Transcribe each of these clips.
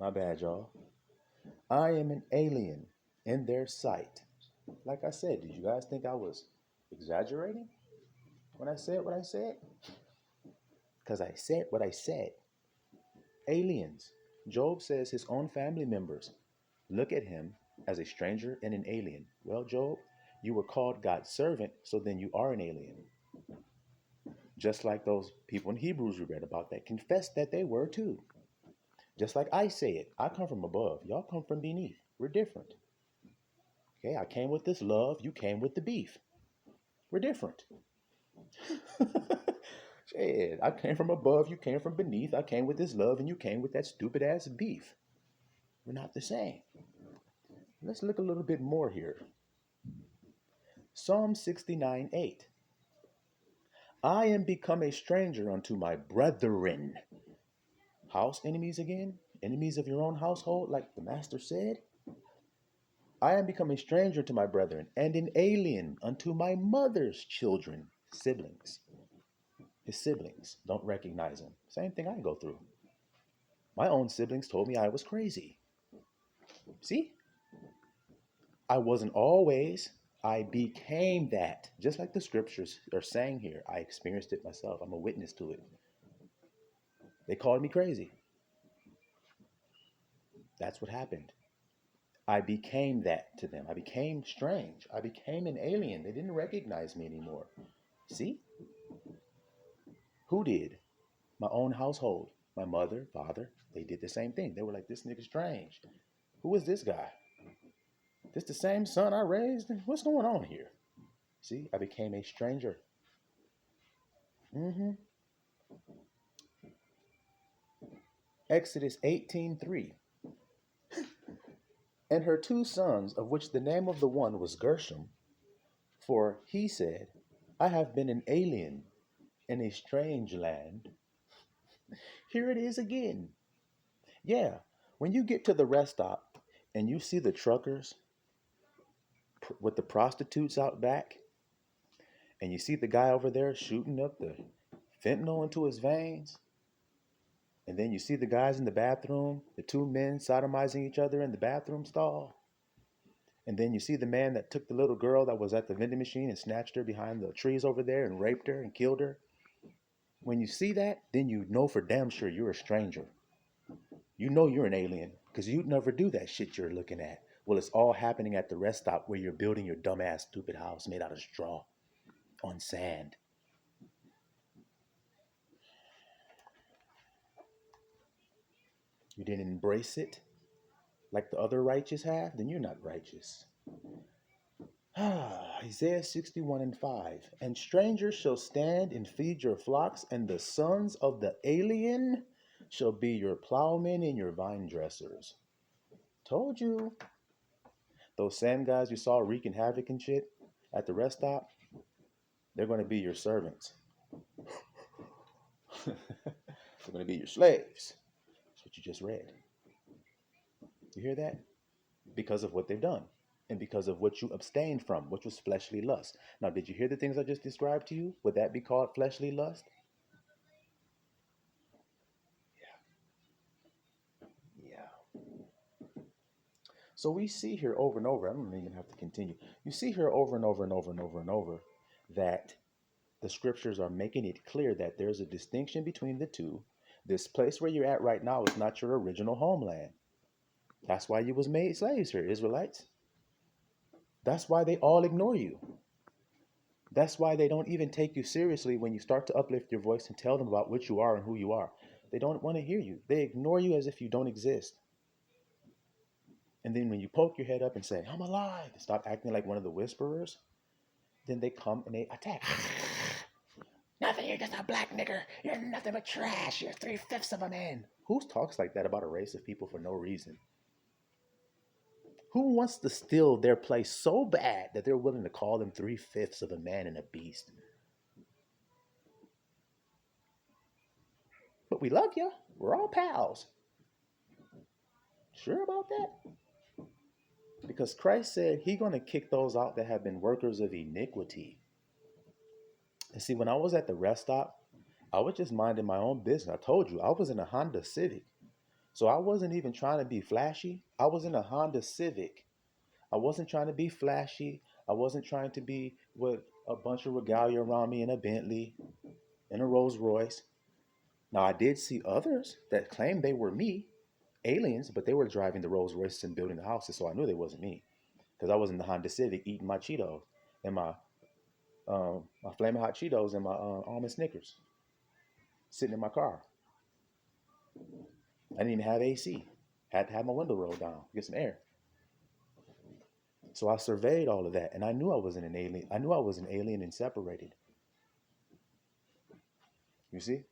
My bad, y'all. I am an alien in their sight. Like I said, did you guys think I was exaggerating when I said what I said? Because I said what I said. Aliens. Job says his own family members look at him as a stranger and an alien. Well, Job, you were called God's servant, so then you are an alien. Just like those people in Hebrews we read about that confessed that they were too. Just like I say it, I come from above, y'all come from beneath. We're different. Okay, I came with this love, you came with the beef. We're different. Shit, I came from above, you came from beneath. I came with this love, and you came with that stupid ass beef. We're not the same. Let's look a little bit more here. Psalm 69:8. I am become a stranger unto my brethren. House enemies again? Enemies of your own household, like the master said? I am become a stranger to my brethren, and an alien unto my mother's children, siblings. His siblings don't recognize him. Same thing I go through. My own siblings told me I was crazy. See? I wasn't always. I became that. Just like the scriptures are saying here. I experienced it myself. I'm a witness to it. They called me crazy. That's what happened. I became that to them. I became strange. I became an alien. They didn't recognize me anymore. See? Who did? My own household. My mother, father, they did the same thing. They were like, this nigga's strange. Who is this guy? This the same son I raised? What's going on here? See, I became a stranger. Mm-hmm. Exodus 18:3. And her two sons, of which the name of the one was Gershom, for he said, I have been an alien in a strange land. Here it is again. Yeah, when you get to the rest stop and you see the truckers with the prostitutes out back, and you see the guy over there shooting up the fentanyl into his veins, and then you see the guys in the bathroom, the two men sodomizing each other in the bathroom stall, and then you see the man that took the little girl that was at the vending machine and snatched her behind the trees over there and raped her and killed her. When you see that, then you know for damn sure you're a stranger. You know you're an alien because you'd never do that shit you're looking at. Well, it's all happening at the rest stop where you're building your dumbass stupid house made out of straw on sand. You didn't embrace it like the other righteous have, then you're not righteous. Isaiah 61:5. And strangers shall stand and feed your flocks, and the sons of the alien shall be your plowmen and your vine dressers. Told you. Those sand guys you saw wreaking havoc and shit at the rest stop, they're going to be your servants. They're going to be your slaves. That's what you just read. You hear that? Because of what they've done and because of what you abstained from, which was fleshly lust. Now, did you hear the things I just described to you? Would that be called fleshly lust? Yeah. So we see here over and over, I don't even have to continue. You see here over and over and over and over and over that the scriptures are making it clear that there's a distinction between the two. This place where you're at right now is not your original homeland. That's why you was made slaves here, Israelites. That's why they all ignore you. That's why they don't even take you seriously when you start to uplift your voice and tell them about what you are and who you are. They don't want to hear you. They ignore you as if you don't exist. And then when you poke your head up and say, I'm alive, stop acting like one of the whisperers, then they come and they attack. Nothing, you're just a black nigger. You're nothing but trash. You're 3/5 of a man. Who talks like that about a race of people for no reason? Who wants to steal their place so bad that they're willing to call them 3/5 of a man and a beast? But we love you. We're all pals. Sure about that? Because Christ said He's going to kick those out that have been workers of iniquity. And see, when I was at the rest stop, I was just minding my own business. I told you, I was in a Honda Civic. So I wasn't even trying to be flashy. I was in a Honda Civic. I wasn't trying to be flashy. I wasn't trying to be with a bunch of regalia around me in a Bentley, in a Rolls Royce. Now, I did see others that claimed they were me, aliens, but they were driving the Rolls Royces and building the houses, so I knew they wasn't me because I was in the Honda Civic eating my Cheetos and my flaming hot Cheetos and my almond Snickers, sitting in my car. I didn't even have AC. Had to have my window rolled down, get some air. So I surveyed all of that, and I knew I wasn't an alien. I knew I was an alien and separated. You see?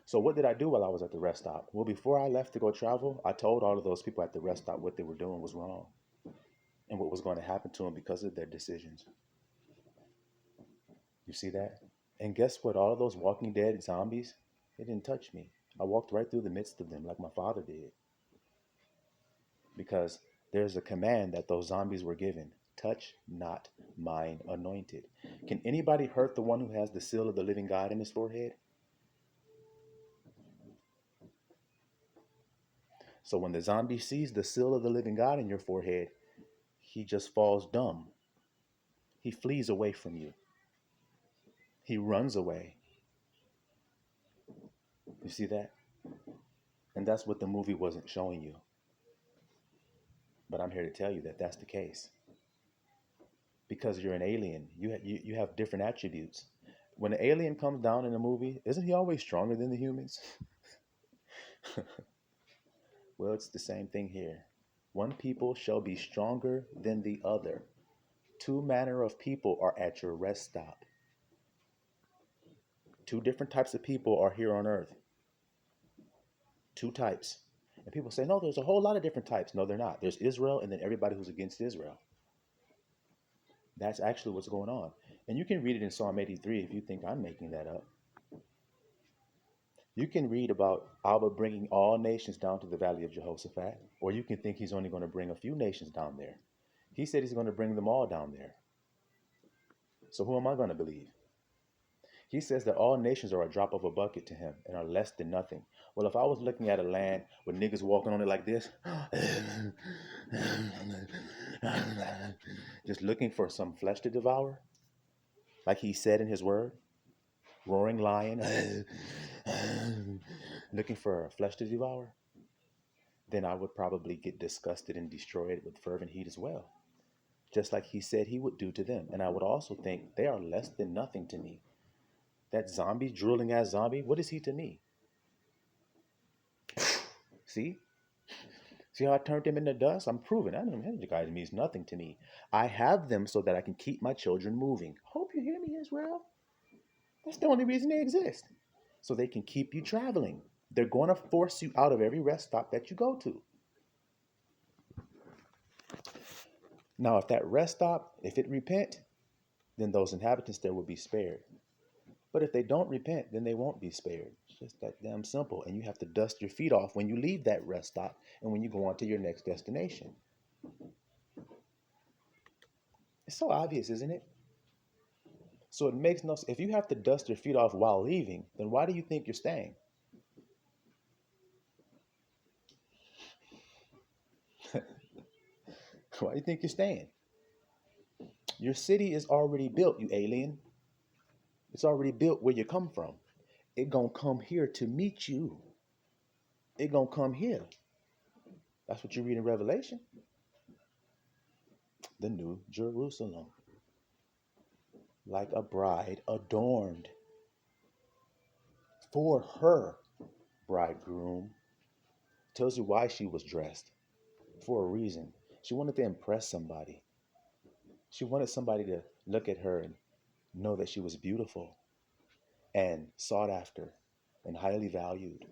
So what did I do while I was at the rest stop? Well, before I left to go travel, I told all of those people at the rest stop what they were doing was wrong and what was going to happen to them because of their decisions. You see that? And guess what? All of those Walking Dead zombies, they didn't touch me. I walked right through the midst of them like my father did. Because there's a command that those zombies were given: touch not mine anointed. Can anybody hurt the one who has the seal of the living God in his forehead? So when the zombie sees the seal of the living God in your forehead, he just falls dumb. He flees away from you. He runs away. You see that? And that's what the movie wasn't showing you. But I'm here to tell you that that's the case. Because you're an alien, you have different attributes. When an alien comes down in a movie, isn't he always stronger than the humans? Well, it's the same thing here. One people shall be stronger than the other. Two manner of people are at your rest stop. Two different types of people are here on earth. Two types. And people say, no, there's a whole lot of different types. No, they're not. There's Israel and then everybody who's against Israel. That's actually what's going on. And you can read it in Psalm 83 if you think I'm making that up. You can read about Abba bringing all nations down to the valley of Jehoshaphat, or you can think he's only going to bring a few nations down there. He said he's going to bring them all down there. So who am I going to believe? He says that all nations are a drop of a bucket to him and are less than nothing. Well, if I was looking at a land with niggas walking on it like this, just looking for some flesh to devour, like he said in his word, roaring lion, looking for flesh to devour, then I would probably get disgusted and destroy it with fervent heat as well, just like he said he would do to them. And I would also think they are less than nothing to me. That zombie, drooling ass zombie, what is he to me? See? See how I turned him into dust? I'm proving that guy means nothing to me. I have them so that I can keep my children moving. Hope you hear me, Israel. That's the only reason they exist. So they can keep you traveling. They're going to force you out of every rest stop that you go to. Now, if that rest stop, if it repent, then those inhabitants there will be spared. But if they don't repent, then they won't be spared. It's just that damn simple. And you have to dust your feet off when you leave that rest stop and when you go on to your next destination. It's so obvious, isn't it? So it makes no sense. If you have to dust your feet off while leaving, then why do you think you're staying? Why do you think you're staying? Your city is already built, you alien. It's already built where you come from. It gonna come here to meet you. It gonna come here. That's what you read in Revelation. The New Jerusalem. Like a bride adorned for her bridegroom. Tells you why she was dressed. For a reason. She wanted to impress somebody. She wanted somebody to look at her and know that she was beautiful and sought after and highly valued.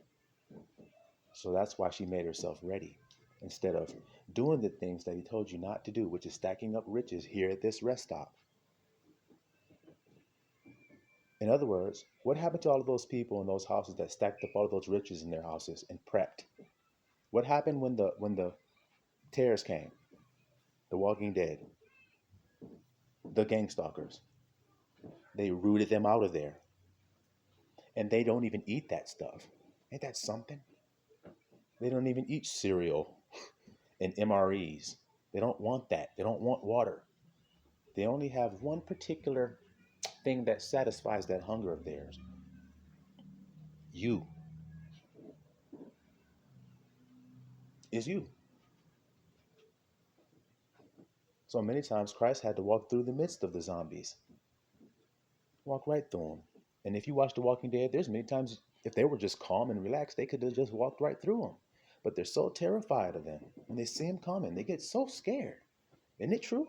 So that's why she made herself ready instead of doing the things that he told you not to do, which is stacking up riches here at this rest stop. In other words, what happened to all of those people in those houses that stacked up all of those riches in their houses and prepped? What happened when the terrors came? The Walking Dead, the gang stalkers. They rooted them out of there. And they don't even eat that stuff. Ain't that something? They don't even eat cereal and MREs. They don't want that. They don't want water. They only have one particular thing that satisfies that hunger of theirs. You is you. So many times Christ had to walk through the midst of the zombies. Walk right through them. And if you watch The Walking Dead, there's many times if they were just calm and relaxed, they could have just walked right through them. But they're so terrified of them. When they see him coming, they get so scared. Isn't it true?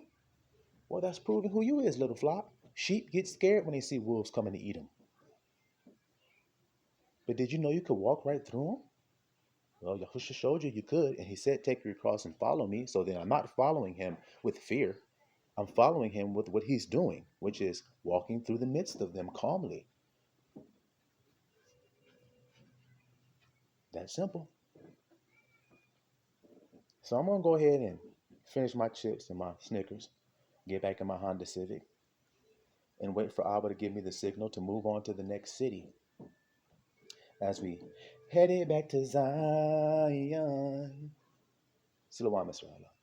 Well, that's proving who you is, little flock. Sheep get scared when they see wolves coming to eat them. But did you know you could walk right through them? Well, Yahushua showed you could, and he said, take your cross and follow me. So then I'm not following him with fear. I'm following him with what he's doing, which is walking through the midst of them calmly. That simple. So I'm going to go ahead and finish my chips and my Snickers, get back in my Honda Civic, and wait for Abba to give me the signal to move on to the next city as we headed back to Zion. Silawam Israel.